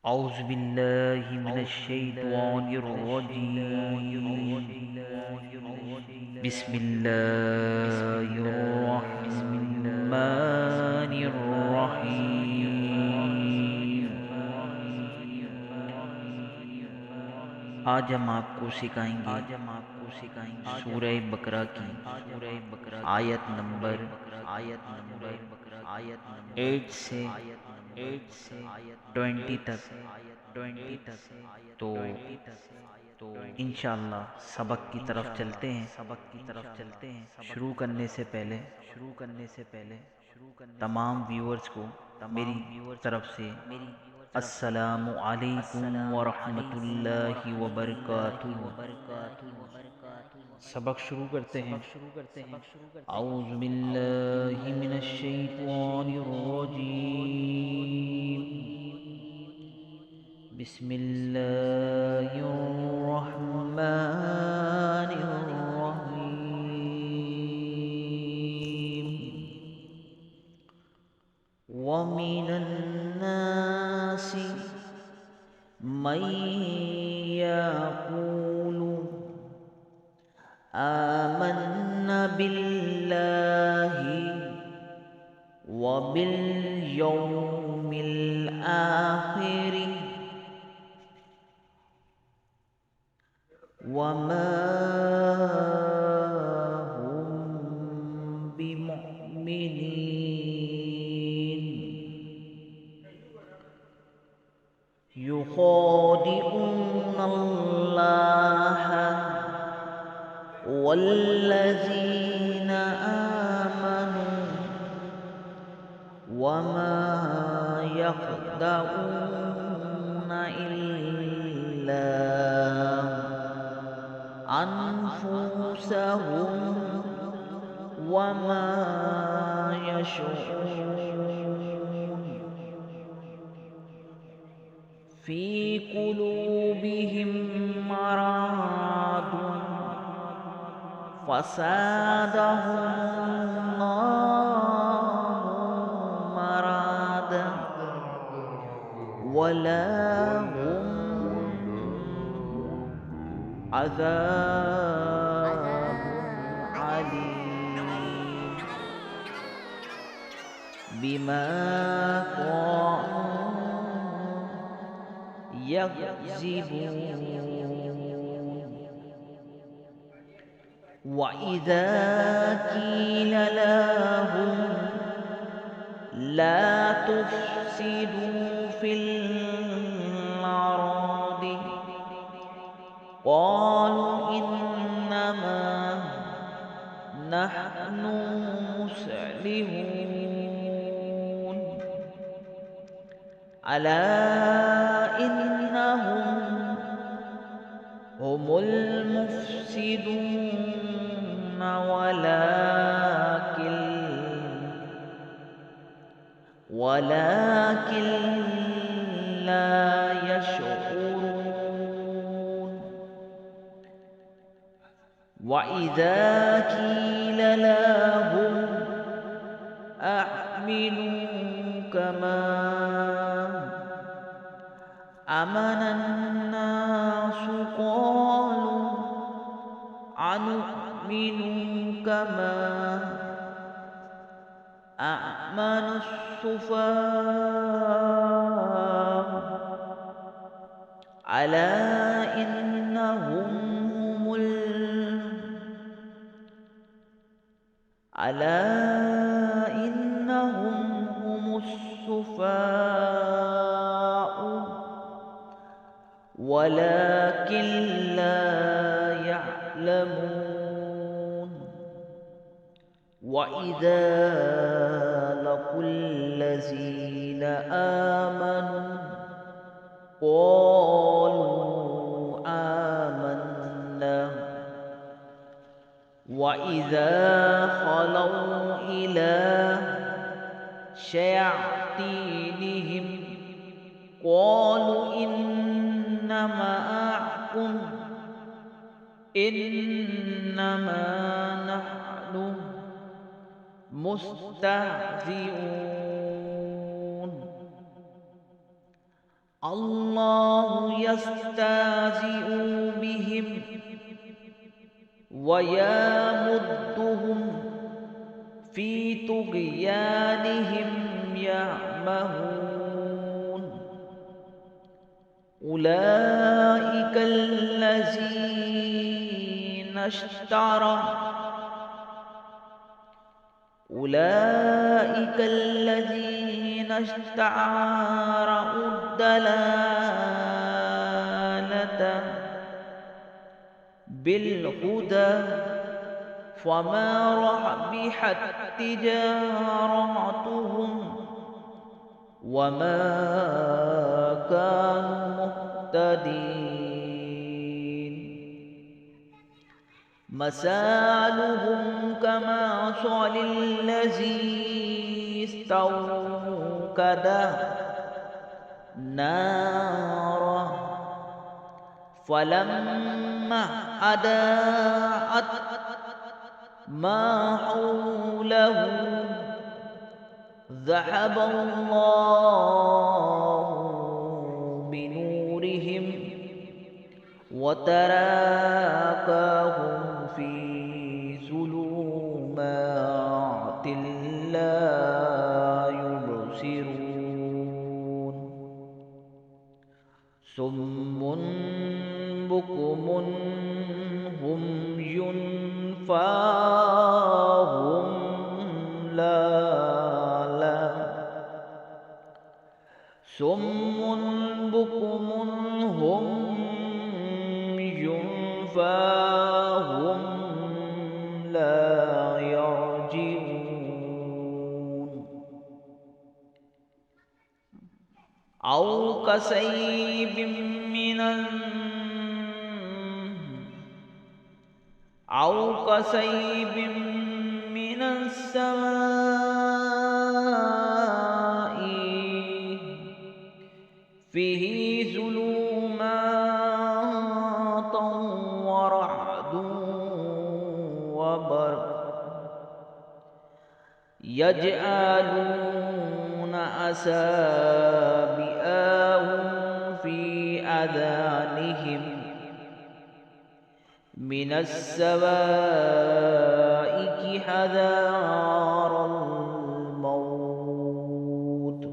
أعوذ بالله من الشيطان الرجيم. بسم الله الرحمن الرحيم. आज हम आपको सिखाएंगे सूरह बकरा की आयत नंबर 8 से 20 तक। तो इंशाअल्लाह सबक की तरफ चलते हैं। शुरू करने से पहले तमाम व्यूअर्स को मेरी तरफ से अस्सलामु अलैकुम व रहमतुल्लाहि व बरकातुहू। सबक शुरू करते हैं। औज़ु बिल्लाहि मिनश शैतानिर रजीम। बिस्मिल्लाहिर रहमानिर रहीम। व मिनन नासि मन यक़ूलु आमन्ना बिल्लाहि व बिल यौमिल आखिर वमा हुम बिमुअ्मिनीन। युख़ादिऊन अल्लाह वल्लज़ीन आमनू वमा यख़दऊन इल्ला अनफुसहुम वमा यशऊरून। फ़ी क़ुलूबिहिम मरादुन फ़ज़ादहुमुल्लाहु मरादन वलहुम अज़ाबुन अलीम बिमा कानू यक्ज़िबून। व इज़ा क़ील लहुम ला तुफ़्सिदू फ़िल अर्दि क़ालू इन्नमा नहनु मुस्लिमून। अला इन्नहुम हुमुल मुफ़्सिदून वलाकिन ला यशऊरून। व इज़ा क़ील लहुम आमिनू कमा आमनन नासु क़ालू अनुमिनु कमा आमनस सुफ़हाअ। अला इन्नहुम हुमुस सुफ़हाअ वलाकिन ला यअलमून। व इज़ा लक़ुल्लज़ीन आमनू क़ालू आमन्ना व इज़ा ख़लौ इला शयातीनिहिम क़ालू इन्ना मअकुम इन्नमा नहनु मुस्तहज़िऊन। अल्लाहु यस्तहज़िउ बिहिम व यमुद्दुहुम फ़ी तुग़यानिहिम यअमहून أولئك الذين اشتروا الضلالة بالهدى فما ربحت تجارتهم وما كانوا مهتدين مثالهم كمثل الذي استوقد نارا فلما أضاءت ما حوله ذهب الله بنورهم وتركهم في ظلمات لا يبصرون صم بكم عمي فهم صم بكم عمي فهم لا يرجعون أو كصيب من السماء فيه ظلمات ورعد وبرق يجعلون أصابعهم في آذانهم من الصواعق حذر الموت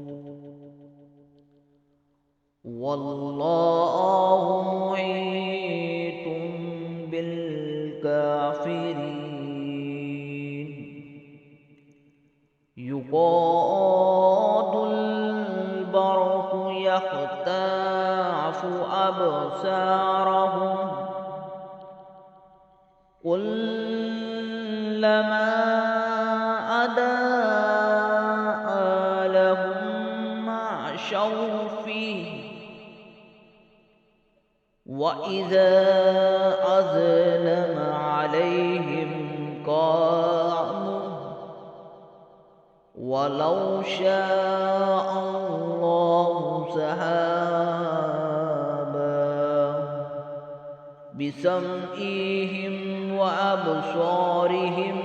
والله محيط بالكافرين يكاد البرق يخطف أبصارهم كلما أضاء لهم مشوا فيه وإذا أظلم عليهم قاموا ولو شاء الله ذهب بسمعهم وأبصارهم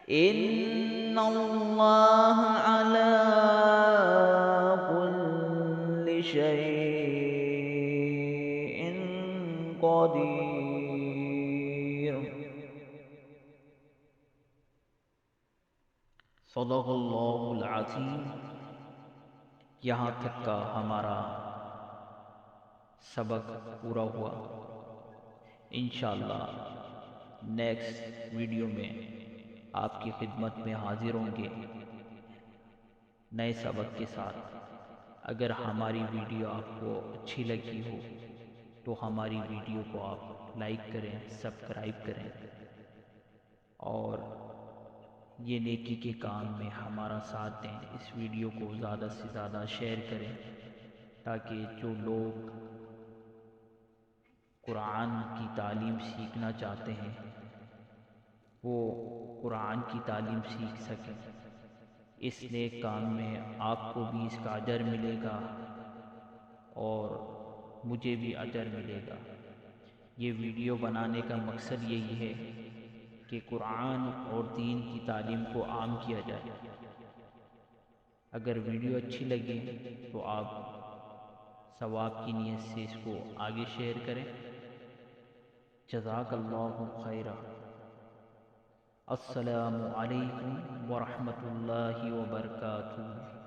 إن الله على كل شيء قدير सदक़ल्लाहुल अज़ीम। यहाँ तक का हमारा सबक पूरा हुआ। इंशाअल्लाह नेक्स्ट वीडियो में आपकी खिदमत में हाजिर होंगे नए सबक के साथ। अगर हमारी वीडियो आपको अच्छी लगी हो तो हमारी वीडियो को आप लाइक करें, सब्सक्राइब करें और ये नेकी के काम में हमारा साथ दें। इस वीडियो को ज़्यादा से ज़्यादा शेयर करें ताकि जो लोग कुरान की तालीम सीखना चाहते हैं वो कुरान की तालीम सीख सकें। इस नेक काम में आपको भी इसका अजर मिलेगा और मुझे भी अजर मिलेगा। ये वीडियो बनाने का मकसद यही है कि कुरान और दीन की तालीम को आम किया जाए। اگر ویڈیو اچھی لگے تو آپ ثواب کی نیت سے اس کو آگے شیئر کریں۔ جزاک اللہ خیرہ۔ السلام علیکم ورحمۃ اللہ وبرکاتہ۔